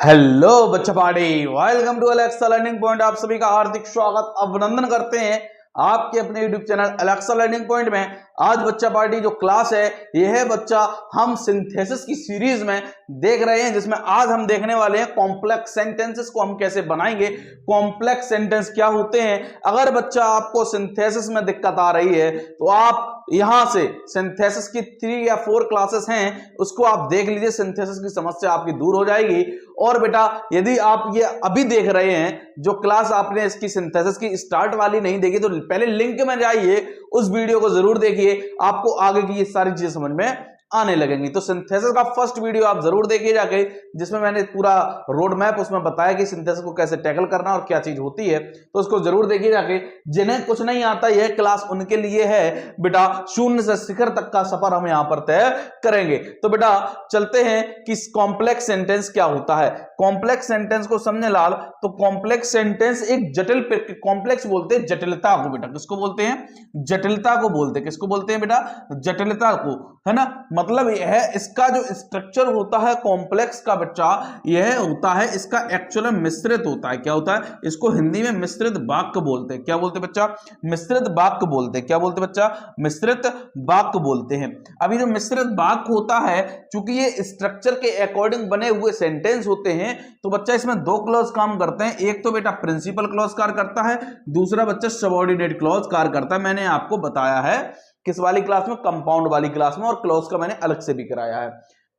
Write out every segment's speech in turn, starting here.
Hello बच्चा party, welcome to Alexa learning point. आप सभी का हार्दिक स्वागत अभिनंदन करते हैं आपके अपने YouTube channel Alexa learning point में। आज बच्चा पार्टी जो क्लास है यह है बच्चा हम सिंथेसिस की सीरीज में देख रहे हैं, जिसमें आज हम देखने वाले हैं कॉम्प्लेक्स सेंटेंसेस को हम कैसे बनाएंगे, कॉम्प्लेक्स सेंटेंस क्या होते हैं। अगर बच्चा आपको सिंथेसिस में दिक्कत आ रही है तो आप यहां से सिंथेसिस की 3 या 4 क्लासेस हैं, उसको आप देख लीजिए। सिंथेसिस की समस्या आपकी दूर हो जाएगी। और बेटा यदि आप ये अभी देख रहे हैं जो क्लास आपने इसकी सिंथेसिस की स्टार्ट वाली नहीं देखी तो पहले लिंक में जाइए, उस वीडियो को जरूर देखिए, आपको आगे की ये सारी चीजें समझ में आने लगेंगी। तो सिंथेसिस का फर्स्ट वीडियो आप जरूर देखिए जाके, जिसमें मैंने पूरा रोड मैप उसमें बताया कि सिंथेसिस को कैसे टैकल करना और क्या चीज होती है, तो उसको जरूर देखिए जाके। जिन्हें कुछ नहीं आता यह क्लास उनके लिए है बेटा, शून्य से शिखर तक का सफर हम यहां पर तय करेंगे। तो बेटा चलते हैं कि कॉम्प्लेक्स सेंटेंस क्या होता है। कॉम्प्लेक्स सेंटेंस को समझे लाल, तो कॉम्प्लेक्स सेंटेंस एक जटिल, कॉम्प्लेक्स बोलते हैं जटिलता को बेटा, किसको बोलते हैं? जटिलता को बोलते हैं। किसको बोलते हैं बेटा? जटिलता को, है ना। मतलब यह है इसका जो स्ट्रक्चर होता है कॉम्प्लेक्स का बच्चा, यह होता है इसका एक्चुअल मिश्रित होता है। क्या होता है? इसको हिंदी में मिश्रित वाक्य बोलते हैं। क्या बोलते हैं बच्चा? मिश्रित वाक्य बोलते हैं। क्या बोलते हैं बच्चा? मिश्रित वाक्य बोलते हैं। अभी जो मिश्रित वाक्य होता है, चूंकि ये स्ट्रक्चर के अकॉर्डिंग बने हुए सेंटेंस होते हैं, तो बच्चा इसमें 2 क्लॉज काम करते हैं। एक तो बेटा प्रिंसिपल क्लॉज कार्य करता है, दूसरा बच्चा सबऑर्डिनेट क्लॉज कार्य करता है। मैंने आपको बताया है किस वाली क्लास में? कंपाउंड वाली क्लास में, और क्लॉज का मैंने अलग से भी कराया है।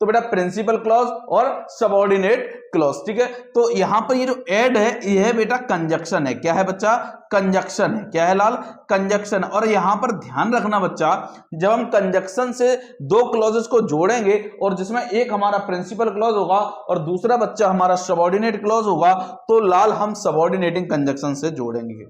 तो बेटा प्रिंसिपल क्लॉज और सबऑर्डिनेट क्लॉज, ठीक है। तो यहां पर ये जो ऐड है यह है बेटा कंजक्शन है। क्या है बच्चा? कंजक्शन है। क्या है लाल? कंजक्शन। और यहां पर ध्यान रखना बच्चा, जब हम कंजक्शन से 2 क्लॉजेस को जोड़ेंगे और जिसमें एक हमारा प्रिंसिपल क्लॉज होगा और दूसरा बच्चा हमारा सबऑर्डिनेट क्लॉज होगा, तो लाल हम सबऑर्डिनेटिंग कंजक्शन से जोड़ेंगे।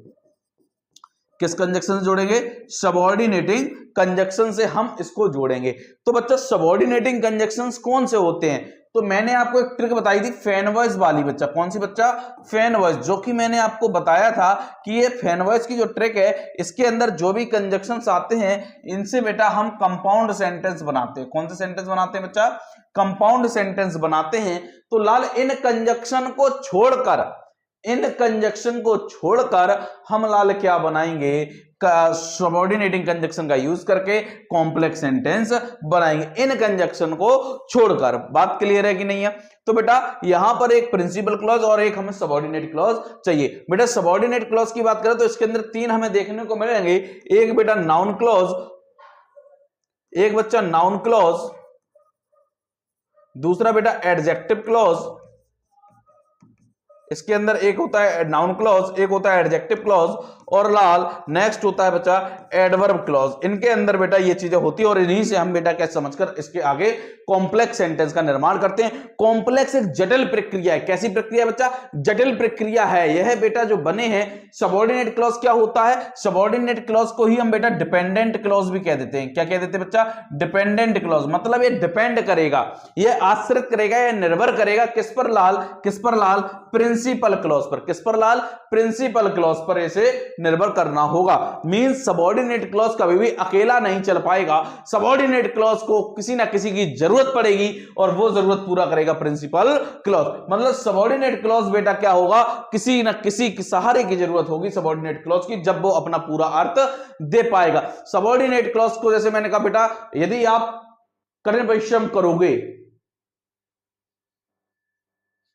किस कंजक्शन से जोड़ेंगे? सबऑर्डिनेटिंग कंजक्शन से हम इसको जोड़ेंगे। तो बच्चा सबऑर्डिनेटिंग कंजक्शंस कौन से होते हैं? तो मैंने आपको एक ट्रिक बताई थी फैन वॉइस वाली बच्चा। कौन सी बच्चा? फैन वॉइस, जो कि मैंने आपको बताया था कि ये फैन वॉइस की जो ट्रिक है, इसके अंदर जो भी कंजक्शंस आते हैं इनसे बेटा हम कंपाउंड सेंटेंस बनाते हैं। कौन से सेंटेंस बनाते हैं बच्चा? कंपाउंड सेंटेंस बनाते हैं। तो लाल इन कंजक्शन को छोड़कर हम लाल क्या बनाएंगे? सबऑर्डिनेटिंग कंजक्शन का यूज करके कॉम्प्लेक्स सेंटेंस बनाएंगे, इन कंजक्शन को छोड़कर। बात क्लियर है कि नहीं है? तो बेटा यहां पर एक प्रिंसिपल क्लॉज और एक हमें सबऑर्डिनेट क्लॉज चाहिए। बेटा सबऑर्डिनेट क्लॉज की बात करें तो इसके अंदर 3 हमें देखने को मिलेंगे। एक बेटा नाउन क्लॉज, एक बच्चा नाउन क्लॉज, दूसरा बेटा एडजेक्टिव क्लॉज। इसके अंदर एक होता है नाउन क्लॉज, एक होता है एडजेक्टिव क्लॉज, और लाल नेक्स्ट होता है बच्चा एडवर्ब क्लॉज। इनके अंदर बेटा ये चीजें होती है और इन्हीं से हम बेटा क्या समझकर इसके आगे कॉम्प्लेक्स सेंटेंस का निर्माण करते हैं। कॉम्प्लेक्स एक जटिल प्रक्रिया है। कैसी प्रक्रिया बच्चा? जटिल प्रक्रिया है यह बेटा जो बने हैं। सबऑर्डिनेट क्लॉज क्या होता है? सबऑर्डिनेट क्लॉज को ही हम बेटा डिपेंडेंट क्लॉज भी कह देते हैं। क्या कह देते हैं बच्चा? Dependent clause. मतलब ये डिपेंड करेगा, ये आश्रित करेगा, ये निर्भर करेगा किस पर लाल? किस पर लाल? प्रिंसिपल क्लॉज पर। किस पर लाल? प्रिंसिपल क्लॉज पर इसे निर्भर करना होगा। मींस सबऑर्डिनेट क्लॉज कभी भी अकेला नहीं चल पाएगा। सबऑर्डिनेट क्लॉज को किसी ना किसी की जरूरत पड़ेगी और वो जरूरत पूरा करेगा प्रिंसिपल क्लॉज। मतलब सबऑर्डिनेट क्लॉज बेटा क्या होगा? किसी ना किसी के सहारे की जरूरत होगी सबऑर्डिनेट क्लॉज की, जब वो अपना पूरा अर्थ दे पाएगा। सबऑर्डिनेट क्लॉज को जैसे मैंने कहा बेटा, यदि आप कठिन परिश्रम करोगे,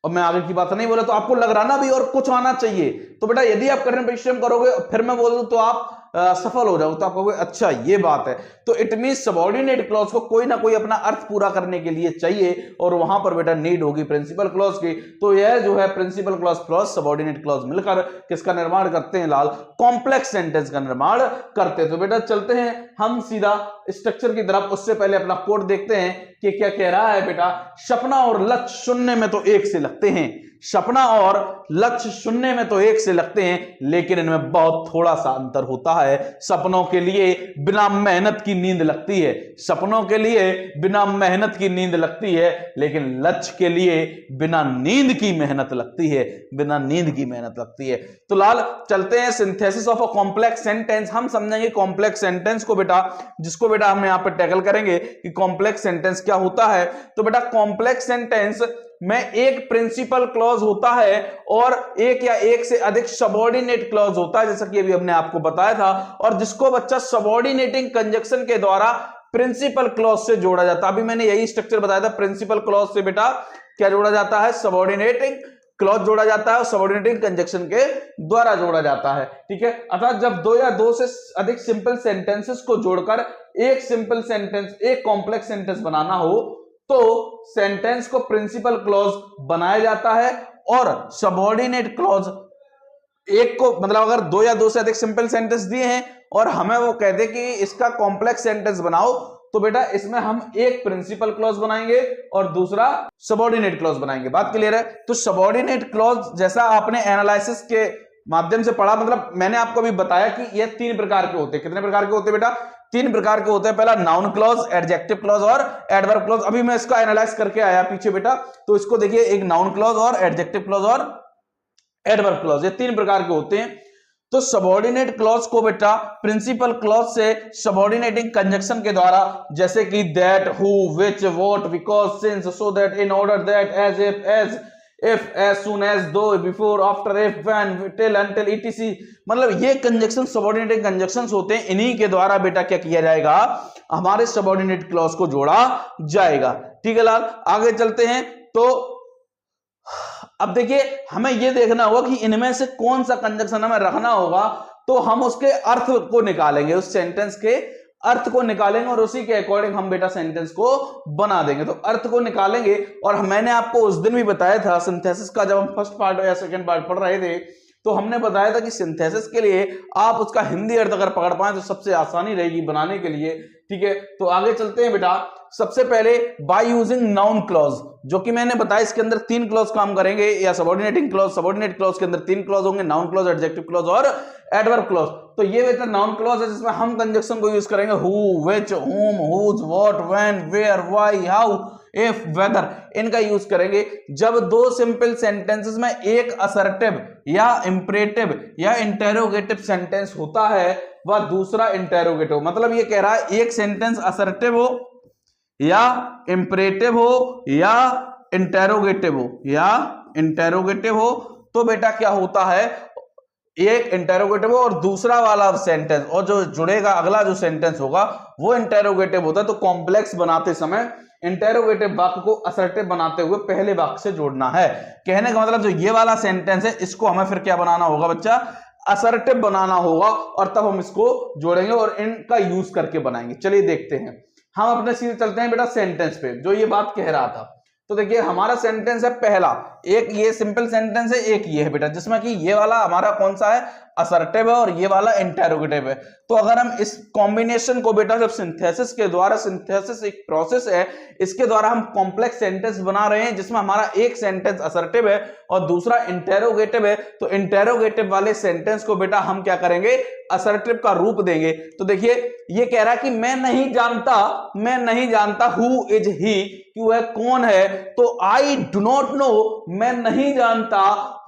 और मैं आगे की बात नहीं बोला तो आपको लग रहा ना भी और कुछ आना चाहिए, तो बेटा यदि आप कठिन परिश्रम करोगे फिर मैं बोल दूं तो आप सफल हो जाओ, तो आप कहोगे अच्छा ये बात है। तो इट मीन सबऑर्डिनेट क्लॉज को कोई ना कोई अपना अर्थ पूरा करने के लिए चाहिए और वहां पर बेटा नीड होगी प्रिंसिपल क्लॉज की। तो यह जो है principal clause plus subordinate clause मिलकर किसका निर्माण करते हैं लाल? कॉम्प्लेक्स सेंटेंस का निर्माण करते हैं। तो बेटा चलते हैं हम सीधा स्ट्रक्चर की तरफ। उससे पहले अपना कोड देखते हैं कि क्या कह रहा है बेटा। सपना और लक्ष्य शून्य में तो 1 से लगते हैं, सपना और लक्ष्य शून्य में तो 1 से लगते हैं, लेकिन इनमें बहुत थोड़ा सा अंतर होता है। सपनों के लिए बिना मेहनत की नींद लगती है, सपनों के लिए बिना मेहनत की नींद लगती है, लेकिन लक्ष्य के लिए बिना नींद की मेहनत लगती है, बिना नींद की मेहनत लगती है। तो लाल चलते हैं synthesis of a complex sentence. हम समझेंगे कॉम्प्लेक्स सेंटेंस को बेटा, जिसको बेटा हम यहां पर टैकल करेंगे कि कॉम्प्लेक्स सेंटेंस क्या होता है। तो बेटा कॉम्प्लेक्स सेंटेंस में एक प्रिंसिपल क्लॉज होता है और एक या एक से अधिक सबऑर्डिनेट क्लॉज होता है, जैसा कि अभी हमने आपको बताया था, और जिसको बच्चा सबऑर्डिनेटिंग कंजक्शन के द्वारा प्रिंसिपल क्लॉज से जोड़ा जाता है। अभी मैंने यही स्ट्रक्चर बताया था, प्रिंसिपल क्लॉज से बेटा क्या जोड़ा जाता है, सबऑर्डिनेटिंग क्लॉज जोड़ा जाता है और सबऑर्डिनेटिंग कंजक्शन के द्वारा जोड़ा जाता है। ठीक है, अर्थात जब दो या दो से अधिक सिंपल सेंटेंसेस को जोड़कर एक सिंपल सेंटेंस, एक कॉम्प्लेक्स सेंटेंस बनाना हो तो सेंटेंस को प्रिंसिपल क्लॉज बनाया जाता है और सबऑर्डिनेट क्लॉज एक को, मतलब अगर दो या दो से अधिक सिंपल सेंटेंस दिए हैं और हमें वो कहते कि इसका कॉम्प्लेक्स सेंटेंस बनाओ, तो बेटा इसमें हम एक प्रिंसिपल क्लॉज बनाएंगे और दूसरा सबऑर्डिनेट क्लॉज बनाएंगे। बात क्लियर है? तो सबऑर्डिनेट क्लॉज जैसा आपने एनालिसिस के माध्यम से पढ़ा, मतलब मैंने आपको अभी बताया कि ये तीन प्रकार के होते हैं। कितने प्रकार के होते हैं बेटा? तीन प्रकार के होते हैं। पहला नाउन क्लॉज, एडजेक्टिव क्लॉज और एडवर्ब क्लॉज। अभी मैं इसका एनालाइज करके आया पीछे बेटा, तो इसको देखिए, एक नाउन क्लॉज और एडजेक्टिव क्लॉज और एडवर्ब क्लॉज, ये तीन प्रकार के होते हैं। तो सबऑर्डिनेट क्लॉज को बेटा प्रिंसिपल क्लॉज से सबऑर्डिनेटिंग कंजक्शन के द्वारा, जैसे कि that, who, which, what, because, since, so that, in order, that, as, if, as soon as, though, before, after, if, when, till, until, etc, मतलब ये कंजक्शन सबऑर्डिनेटिंग कंजक्शंस होते हैं। इन्हीं के द्वारा बेटा क्या किया जाएगा, हमारे सबऑर्डिनेट क्लॉज को जोड़ा जाएगा। ठीक है लाल, आगे चलते हैं। तो अब देखिए, हमें यह देखना होगा कि इनमें से कौन सा कंजक्शन हमें रखना होगा, तो हम उसके अर्थ को निकालेंगे, उस सेंटेंस के अर्थ को निकालेंगे और उसी के अकॉर्डिंग हम बेटा सेंटेंस को बना देंगे। तो अर्थ को निकालेंगे, और मैंने आपको उस दिन भी बताया था सिंथेसिस का, जब हम फर्स्ट पार्ट या सेकंड पार्ट पढ़ रहे थे, तो हमने बताया था कि सिंथेसिस के लिए आप उसका हिंदी अर्थ अगर पकड़ पाए तो सबसे आसानी रहेगी बनाने के लिए। ठीक है, तो आगे चलते हैं बेटा। सबसे पहले बाय यूजिंग नाउन क्लॉज, जो कि मैंने बताया इसके अंदर तीन क्लॉज काम करेंगे, या सबऑर्डिनेटिंग क्लॉज, सबऑर्डिनेट क्लॉज के अंदर तीन क्लॉज होंगे, नाउन क्लॉज, एडजेक्टिव क्लॉज और एडवर्ब क्लॉज। तो ये बेटा नाउन क्लॉज है जिसमें हम कंजक्शन को यूज करेंगे who, which, whom, whose, what, when, where, why, how, if, whether, इनका यूज करेंगे जब दो सिंपल सेंटेंसेस में एक असर्टिव या इंपरेटिव या इंटेरोगेटिव सेंटेंस होता है व दूसरा इंटेरोगेटिव। मतलब ये कह रहा है एक सेंटेंस असर्टिव हो या इंपरेटिव हो या इंटेरोगेटिव हो, तो बेटा क्या होता है, एक इंटेरोगेटिव और दूसरा वाला सेंटेंस, और जो जुड़ेगा अगला जो सेंटेंस होगा वो इंटेरोगेटिव होता है। तो कॉम्प्लेक्स बनाते समय इंटेरोगेटिव वाक्य को असर्टिव बनाते हुए पहले वाक्य से जोड़ना है। कहने का मतलब जो ये वाला सेंटेंस है इसको हमें फिर क्या बनाना होगा बच्चा, असर्टिव बनाना होगा, और तब हम इसको जोड़ेंगे और इनका यूज करके बनाएंगे। चलिए देखते हैं, हम अपने सीधे चलते हैं बेटा सेंटेंस पे, जो ये बात कह रहा था। तो देखिए हमारा सेंटेंस है पहला, एक ये सिंपल सेंटेंस है, एक ये है बेटा, जिसमें कि ये वाला हमारा कौन सा है, असर्टिव है, और ये वाला इंटेरोगेटिव है। तो अगर हम इस कॉम्बिनेशन को बेटा, जब सिंथेसिस के द्वारा, सिंथेसिस एक प्रोसेस है, इसके द्वारा हम कॉम्प्लेक्स सेंटेंस बना रहे हैं जिसमें हमारा एक सेंटेंस असर्टिव है और दूसरा इंटेरोगेटिव है, तो इंटेरोगेटिव वाले सेंटेंस को बेटा हम क्या करेंगे, असर्टिव का रूप देंगे। तो देखिए ये कह रहा है कि मैं नहीं जानता हु इज ही, कि वह कौन है, तो आई डू नॉट नो, मैं नहीं जानता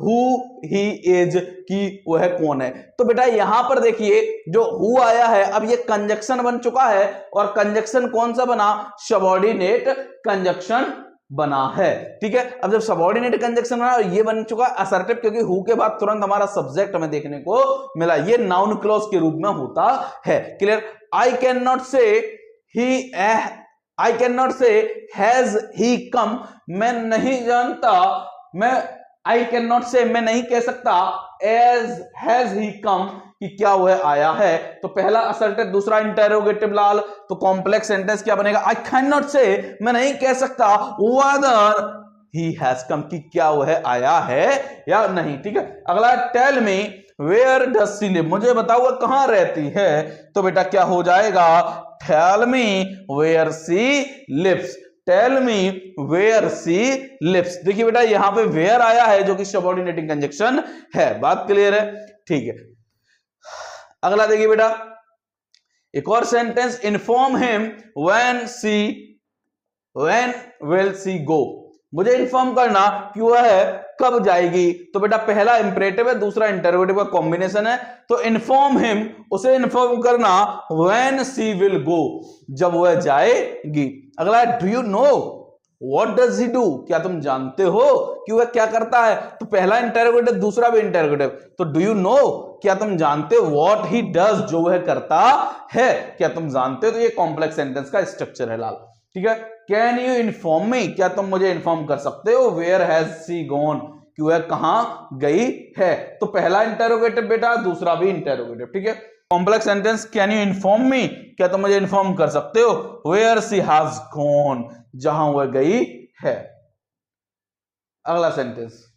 हु ही इज, कि वह कौन है। तो बेटा यहां पर देखिए जो हु आया है, अब ये कंजक्शन बन चुका है, और कंजक्शन कौन सा बना, सबऑर्डिनेट कंजक्शन बना है। ठीक है, अब जब सबऑर्डिनेट कंजक्शन बना और ये बन चुका असर्टिव, क्योंकि हु के बाद तुरंत हमारा सब्जेक्ट हमें देखने को मिला, ये नाउन क्लॉज के रूप में होता है। क्लियर? आई कैन नॉट से हैज ही कम, मैं नहीं जानता, मैं नहीं कह सकता एज हैज ही कम, कि क्या वह आया है। तो पहला असर्टिव, दूसरा इंटेरोगेटिव लाल, तो कॉम्प्लेक्स सेंटेंस क्या बनेगा, आई कैन नॉट से, मैं नहीं कह सकता, वेदर ही हैज कम, कि क्या वह आया है या नहीं। ठीक है, अगला tell me where does she live, मुझे बताओ वह कहां रहती है। तो बेटा क्या हो जाएगा, tell me where she lives, tell me where she lives. देखिए बेटा यहां पे वेयर आया है जो कि सबऑर्डिनेटिंग कंजक्शन है। बात क्लियर है? ठीक है, अगला देखिए बेटा, एक और sentence, inform him when will she go, मुझे इन्फॉर्म करना कि वह कब जाएगी। तो बेटा पहला इंपरेटिव है, दूसरा इंटरोगेटिव का कॉम्बिनेशन है। तो इन्फॉर्म हिम, उसे इन्फॉर्म करना, व्हेन सी विल गो, जब वह जाएगी। अगला do you know what does he do, क्या तुम जानते हो कि वह क्या करता है? तो पहला इंटेरोगेटिव, दूसरा भी इंटेरोगेटिव, तो डू यू नो, क्या तुम जानते हो? व्हाट ही डज, जो वह करता है, क्या तुम जानते हो? तो ये कॉम्प्लेक्स सेंटेंस का स्ट्रक्चर है लाल, ठीक है। कैन यू इन्फॉर्म मी, क्या तुम मुझे इन्फॉर्म कर सकते हो? वेयर हैज सी गॉन, कि वह कहां गई है? तो पहला इंटेरोगेटिव बेटा, दूसरा भी इंटेरोगेटिव, ठीक है। Complex sentence, can you inform me, क्या तुम मुझे इन्फॉर्म कर सकते हो? वेयर सी हैज गॉन, जहां वह गई है। अगला सेंटेंस,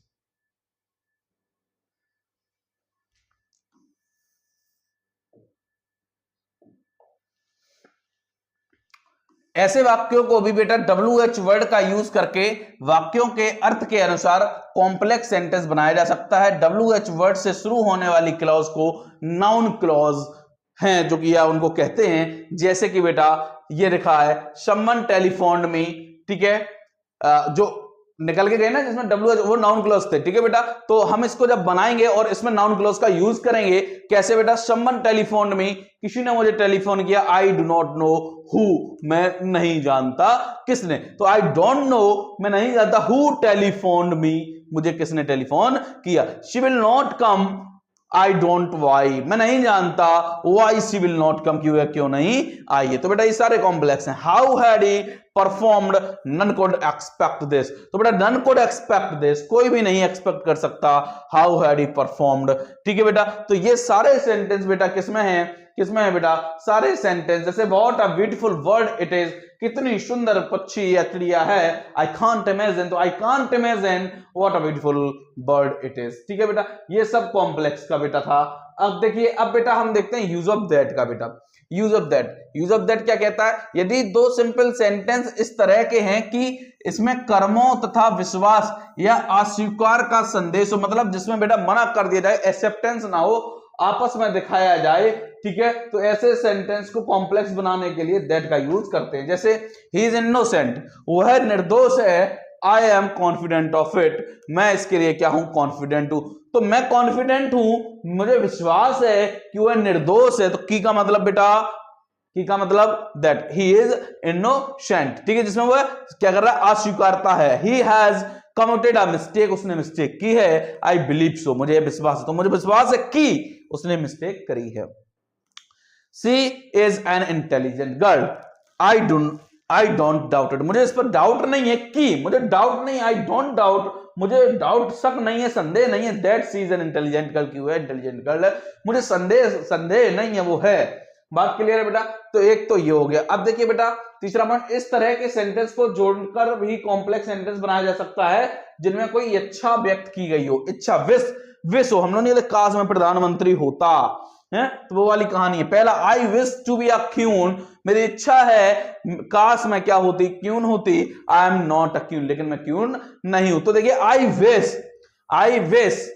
ऐसे वाक्यों को भी बेटा WH वर्ड का यूज करके वाक्यों के अर्थ के अनुसार कॉम्प्लेक्स सेंटेंस बनाया जा सकता है। WH वर्ड से शुरू होने वाली क्लॉज को नाउन क्लॉज हैं, जो कि या उनको कहते हैं। जैसे कि बेटा ये लिखा है समवन टेलीफोन्ड मी, ठीक है, जो निकल के गए ना जिसमें WH, वो नाउन क्लॉज थे, ठीक है बेटा। तो हम इसको जब बनाएंगे और इसमें नाउन क्लॉज का यूज करेंगे, कैसे बेटा? समवन टेलीफोन्ड मी, किसी ने मुझे टेलीफोन किया। I do not know who, मैं नहीं जानता किसने। तो आई डोंट नो, मैं नहीं जानता, हु टेलीफोन्ड मी, मुझे किसने टेलीफोन किया। She will not come, I don't Y, मैं नहीं जानता why she will not come, क्यों नहीं आई है। तो बेटा ये सारे कॉम्प्लेक्स हैं। How had he performed, none could expect this, तो बेटा नन कुड एक्सपेक्ट दिस, कोई भी नहीं एक्सपेक्ट कर सकता हाउ हैड ही परफॉर्म्ड, ठीक है बेटा। तो ये सारे सेंटेंस बेटा किसमें हैं? किसमें है बेटा? सारे सेंटेंस। जैसे what a beautiful word it is, कितनी सुंदर पक्षी या चिड़िया है। आई कांट इमेजिन, तो I can't imagine what a beautiful bird it is, ठीक है बेटा। ये सब कॉम्प्लेक्स का बेटा था। अब देखिए, अब बेटा हम देखते हैं यूज ऑफ दैट का बेटा। Use of that, use of that क्या कहता है? यदि दो सिंपल सेंटेंस इस तरह के हैं कि इसमें कर्मों तथा विश्वास या अस्वीकार का संदेश हो, मतलब जिसमें बेटा मना कर दिया जाए, एक्सेप्टेंस ना हो, आपस में दिखाया जाए, ठीक है, तो ऐसे सेंटेंस को कॉम्प्लेक्स बनाने के लिए दैट का यूज करते हैं। जैसे ही इज इनोसेंट, वह निर्दोष है। I am confident of it, मैं इसके लिए क्या हूं? कॉन्फिडेंट हूं। तो मैं कॉन्फिडेंट हूं, मुझे विश्वास है कि वह निर्दोष है। तो की का मतलब बेटा, की का मतलब दैट ही इज इनोसेंट, ठीक है, जिसमें वह क्या कर रहा है? अस्वीकारता है। He has committed a mistake, उसने मिस्टेक की है। आई बिलीव सो, मुझे विश्वास है, तो मुझे विश्वास है कि उसने मिस्टेक करी है। She is an intelligent girl, I don't doubt it, मुझे इस पर डाउट नहीं है कि, मुझे डाउट नहीं, आई डोंट डाउट, मुझे डाउट, शक नहीं है, संदेह नहीं है, that she is an intelligent girl, की है इंटेलिजेंट गर्ल है, मुझे संदेह नहीं है, वो है। बात क्लियर है बेटा? तो एक तो ये हो गया। अब देखिए बेटा तीसरा पॉइंट, इस तरह के सेंटेंस को जोड़कर भी कॉम्प्लेक्स सेंटेंस बनाया जा सकता है जिनमें कोई इच्छा व्यक्त की गई हो। इच्छा, विश हो। हम लोग नहीं, काश में प्रधानमंत्री होता है, तो वो वाली कहानी है। पहला, I wish to be a queen, मेरी इच्छा है काश मैं क्या होती? क्यून होती। I am not a queen, लेकिन मैं क्यून नहीं हूं। तो देखिए आई विश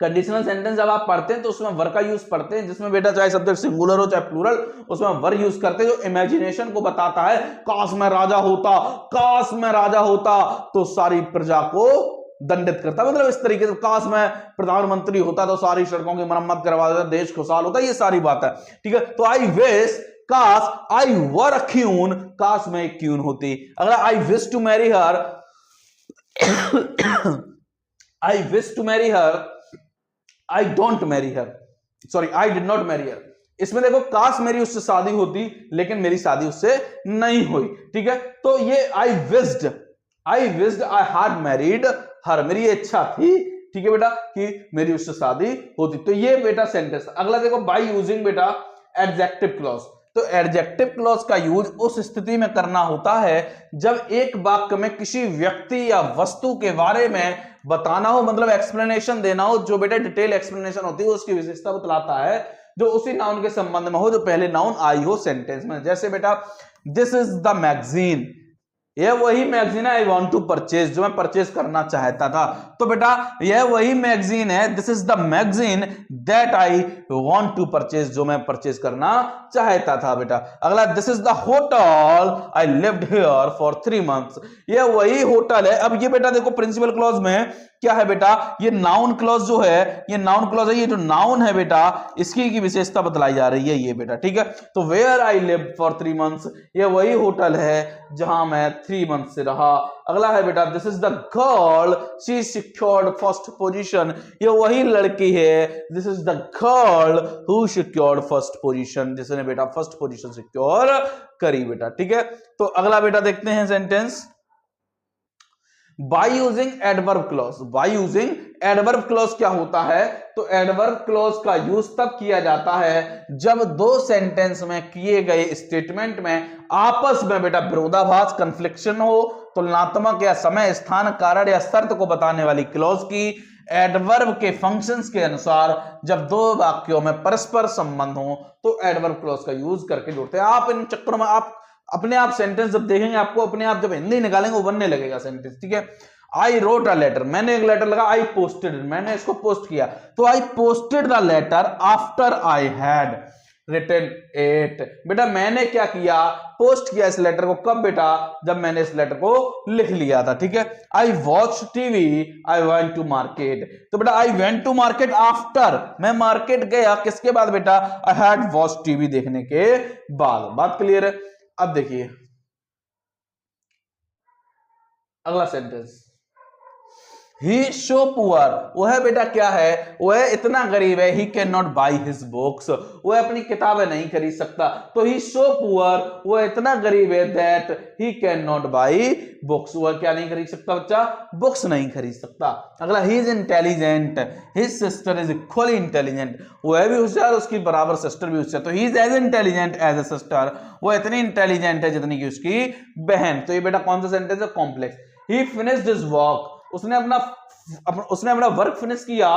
कंडीशनल सेंटेंस जब आप पढ़ते हैं तो उसमें वर का यूज पढ़ते हैं, जिसमें बेटा चाहे सब्जेक्ट सिंगुलर हो चाहे प्लूरल, उसमें वर यूज करते हैं जो इमेजिनेशन को बताता है। काश मैं राजा होता, काश मैं राजा होता तो सारी प्रजा को दंडित करता, मतलब इस तरीके से। काश मैं प्रधानमंत्री होता तो सारी सड़कों की मरम्मत करवा देता, देश खुशहाल होता, ये सारी बात है, ठीक है। तो आई विश, काश, आई वर अ क्यून, काश मैं एक क्यून होती। अगर I wish to marry her, I wish to marry her, I don't marry her, sorry I did not marry her. इसमें देखो काश मेरी उससे शादी होती लेकिन मेरी शादी उससे नहीं हुई, ठीक है। तो ये आई विश्ड आई हैड मैरिड हर, मेरी इच्छा थी, ठीक है बेटा, कि मेरी उससे शादी होती। तो ये बेटा सेंटेंस। अगला देखो, बाय यूजिंग बेटा एडजेक्टिव क्लॉज। तो एडजेक्टिव क्लॉज का यूज उस स्थिति में करना होता है जब एक वाक्य में किसी व्यक्ति या वस्तु के बारे में बताना हो, मतलब एक्सप्लेनेशन देना हो, जो बेटा डिटेल एक्सप्लेनेशन होती है उसकी विशेषता बतलाता है, जो उसी नाउन के संबंध में हो जो पहले नाउन आई हो सेंटेंस में। जैसे बेटा दिस इज द मैगजीन, यह वही मैगजीन है आई वांट टू परचेज, जो मैं परचेज करना चाहता था। तो बेटा यह वही मैगजीन है, this is the magazine that I want to purchase, जो मैं परचेज करना चाहता था बेटा। अगला, this is the hotel I lived here for 3 months, यह वही होटल है। अब ये बेटा देखो प्रिंसिपल क्लॉज में क्या है बेटा, ये नाउन क्लॉज जो है, ये नाउन क्लॉज है, ये जो नाउन है बेटा इसकी की विशेषता बतलाई जा रही है ये बेटा, ठीक है। तो where I live for 3 months, ये वही होटल है जहां मैं 3 months से रहा। अगला है बेटा this is the girl she secured first position, ये वही लड़की है, this is the girl who secured first position, जिसने बेटा फर्स्ट पोजीशन सिक्योर करी बेटा, ठीक है। तो अगला बेटा देखते हैं sentence, by using adverb clause. By using adverb clause क्या होता है, तो एडवर्ब क्लॉज का यूज तब किया जाता है जब दो सेंटेंस में किए गए स्टेटमेंट में आपस में बेटा विरोधाभास कन्फ्लिक्शन हो, तुलनात्मक या समय स्थान कारण या शर्त को बताने वाली क्लॉज की एडवर्ब के फंक्शंस के अनुसार जब दो वाक्यों में परस्पर संबंध हो तो एडवर्ब क्लॉज का यूज करके जोड़ते हैं। आप इन चक्करों में आप अपने आप सेंटेंस जब देखेंगे, आपको अपने आप जब हिंदी निकालेंगे वो बनने लगेगा सेंटेंस, ठीक है। आई रोट अ लेटर, मैंने एक लेटर लगा, आई पोस्टेड, मैंने इसको पोस्ट किया, तो I posted the letter after I had written it. बेटा मैंने क्या किया, पोस्ट किया इस लेटर को, कब बेटा, जब मैंने इस लेटर को लिख लिया था, ठीक है। I watch TV, I went to market, तो बेटा I went to market after, मैं मार्केट गया किसके बाद बेटा, आई हैड वॉच टीवी देखने के बाद। बात क्लियर है। अब देखिए अगला सेंटेंस, ही सो पुअर, वह बेटा क्या है, वह इतना गरीब है, he can not by his books, वह अपनी किताबें नहीं खरीद सकता, तो ही सो पुअर, वह इतना गरीब है, that he can not by books, वह क्या नहीं खरीद सकता बच्चा, बुक्स नहीं खरीद सकता। अगला, he is intelligent, his sister is equally intelligent, वह भी होशियार, उसकी बराबर सिस्टर भी होशियार, तो he is as intelligent as a sister, वह इतनी इंटेलिजेंट है जितनी की उसकी बहन। तो ये बेटा कौन सा सेंटेंस है, complex. He finished his work, उसने अपना वर्क फिनिश किया,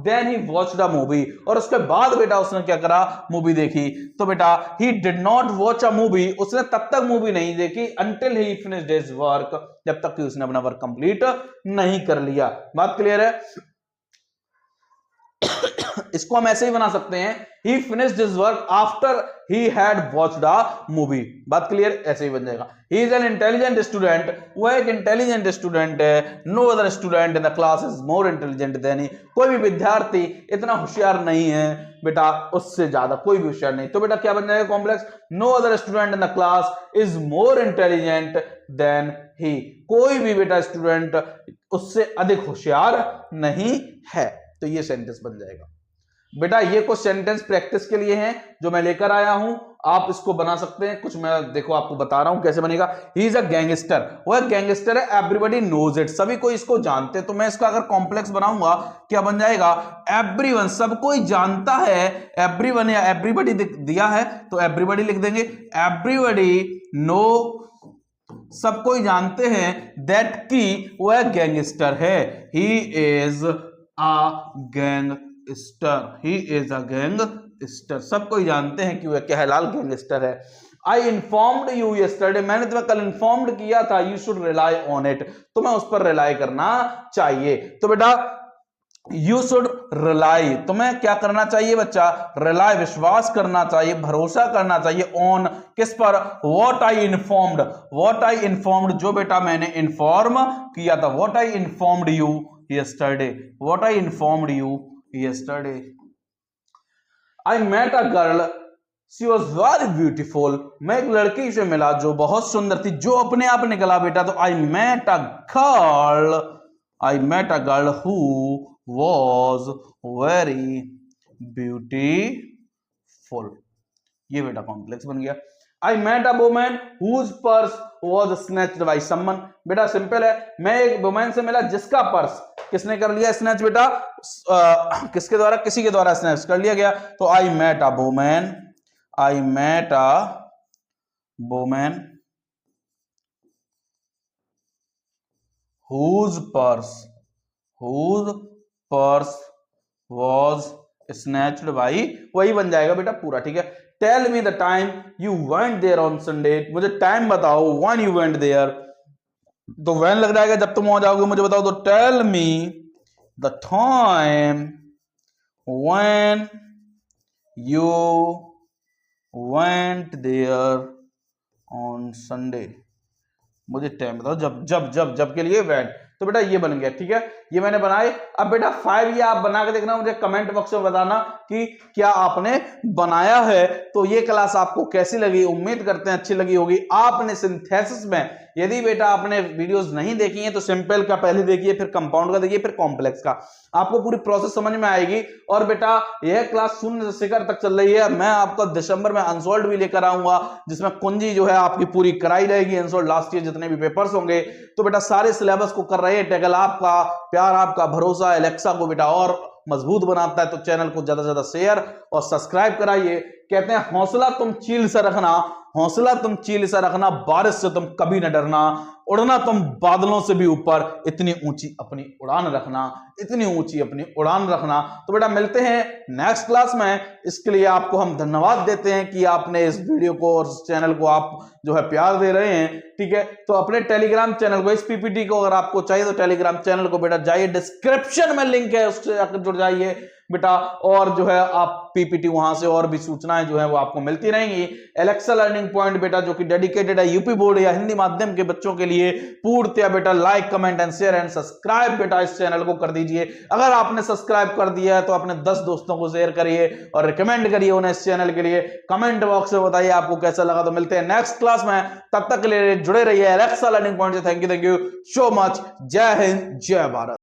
then he watched a movie, और उसके बाद बेटा उसने क्या करा, मूवी देखी। तो बेटा he did not watch a movie, उसने तब तक मूवी नहीं देखी, until he finished his work, जब तक कि उसने अपना वर्क कंप्लीट नहीं कर लिया। बात क्लियर है। इसको हम ऐसे ही बना सकते हैं, he finished his work after he had watched a movie। बात क्लियर, ऐसे ही बन जाएगा। he is an intelligent student, वो एक इंटेलिजेंट स्टूडेंट है, no other student in the class is more intelligent than he, कोई भी विद्यार्थी इतना होशियार नहीं है बेटा उससे ज्यादा, कोई भी होशियार नहीं। तो बेटा क्या बन जाएगा complex, no other student in the class is more intelligent than he, कोई भी बेटा स्टूडेंट उससे अधिक होशियार नहीं है। तो ये सेंटेंस बन जाएगा बेटा। ये कुछ सेंटेंस प्रैक्टिस के लिए हैं जो मैं लेकर आया हूं, आप इसको बना सकते हैं। कुछ मैं देखो आपको बता रहा हूं कैसे बनेगा। ही इज अ गैंगस्टर, वो एक गैंगस्टर है, एवरीबॉडी नोज इट, सभी कोई इसको जानते हैं। तो मैं इसका अगर कॉम्प्लेक्स बनाऊंगा क्या बन जाएगा, एवरीवन, सब कोई जानता है, एवरीवन या एवरीबॉडी दिया है तो एवरीबॉडी लिख देंगे, एवरीबॉडी नो, सब कोई जानते हैं दैट की वह गैंगस्टर है, he is a gangster, he is a gangster, सब कोई जानते हैं कि वह क्या है, लाल गैंगस्टर है। आई इन्फॉर्म्ड यू यस्टरडे, मैंने तुम्हें कल इन्फॉर्म्ड किया था, you should rely on it, तुम्हें उस पर रिलाई करना चाहिए। तो बेटा यू शुड रिलाई, तुम्हें क्या करना चाहिए बच्चा, रिलाई, विश्वास करना चाहिए, भरोसा करना चाहिए, ऑन, किस पर, what I informed, what I informed, जो बेटा मैंने इन्फॉर्म किया था, what I informed you yesterday, what I informed you yesterday. I met a girl, she was very beautiful, मैं एक लड़की से मिला जो बहुत सुंदर थी, जो अपने आप निकला बेटा, तो I met a girl, I met a girl who was very beautiful, ये बेटा कॉम्प्लेक्स बन गया। I met a woman whose purse was snatched by someone, बेटा सिंपल है, मैं एक वुमेन से मिला जिसका पर्स किसने कर लिया स्नैच बेटा, किसके द्वारा, किसी के द्वारा स्नैच कर लिया गया। तो I met a woman, I met a woman whose purse was snatched by, वही बन जाएगा बेटा पूरा, ठीक है। Tell me the time you went there on Sunday, मुझे टाइम बताओ व्हेन यू वेंट देयर, तो व्हेन लग जाएगा जब तुम वहां जाओगे, मुझे बताओ, तो tell me the time when you went there on Sunday, मुझे टाइम बताओ जब जब जब जब के लिए वेंट, तो बेटा ये बन गया, ठीक है। ये मैंने बनाए। अब बेटा 5 ये आप बना के देखना, मुझे कमेंट बॉक्स में बताना कि क्या आपने बनाया है। तो ये क्लास आपको कैसी लगी, उम्मीद करते हैं अच्छी लगी होगी। आपने सिंथेसिस में यदि बेटा आपने वीडियोस नहीं देखी हैं तो सिंपल का पहले देखिए, फिर कंपाउंड का देखिए, फिर कॉम्प्लेक्स का, आपको पूरी प्रोसेस समझ में आएगी। और बेटा यह क्लास शून्य से शिखर तक चल रही है। मैं आपको दिसंबर में अनसोल्ड भी लेकर आऊंगा, जिसमें कुंजी जो है आपकी पूरी कराई रहेगी। अनसोल्ड लास्ट ईयर जितने भी पेपर्स होंगे, तो बेटा सारे सिलेबस को कर रहे हैं टैकल। आपका प्यार, आपका भरोसा एलेक्सा को बेटा और मजबूत बनाता है। तो चैनल को ज्यादा से ज्यादा शेयर और सब्सक्राइब कराइए। कहते हैं हौसला तुम चील से रखना, हौसला तुम चील से रखना, बारिश से तुम कभी न डरना, उड़ना तुम बादलों से भी ऊपर, इतनी ऊंची अपनी उड़ान रखना, इतनी ऊंची अपनी उड़ान रखना। तो बेटा मिलते हैं नेक्स्ट क्लास में। इसके लिए आपको हम धन्यवाद देते हैं कि आपने इस वीडियो को और इस चैनल को आप जो है प्यार दे रहे हैं। ठीक है, तो अपने टेलीग्राम चैनल को, इस पीपीटी को अगर आपको चाहिए तो टेलीग्राम चैनल को बेटा जाइए, डिस्क्रिप्शन में लिंक है, उससे जाकर जुड़ जाइए बेटा। और जो है आप पीपीटी वहां से और भी सूचनाएं जो है वो आपको मिलती रहेंगी। एलेक्सा लर्निंग पॉइंट बेटा जो कि डेडिकेटेड है यूपी बोर्ड या हिंदी माध्यम के बच्चों के लिए, पूर्णतया बेटा like comment and share and subscribe बेटा इस चैनल को कर दीजिए। अगर आपने सब्सक्राइब कर दिया है तो अपने 10 दोस्तों को शेयर करिए और रिकमेंड करिए उन्हें इस चैनल के लिए। कमेंट बॉक्स में बताइए आपको कैसा लगा। तो मिलते हैं नेक्स्ट क्लास में, तब तक के लिए जुड़े रहिए एलेक्सा लर्निंग पॉइंट से। Thank you so much. जय हिंद, जय भारत।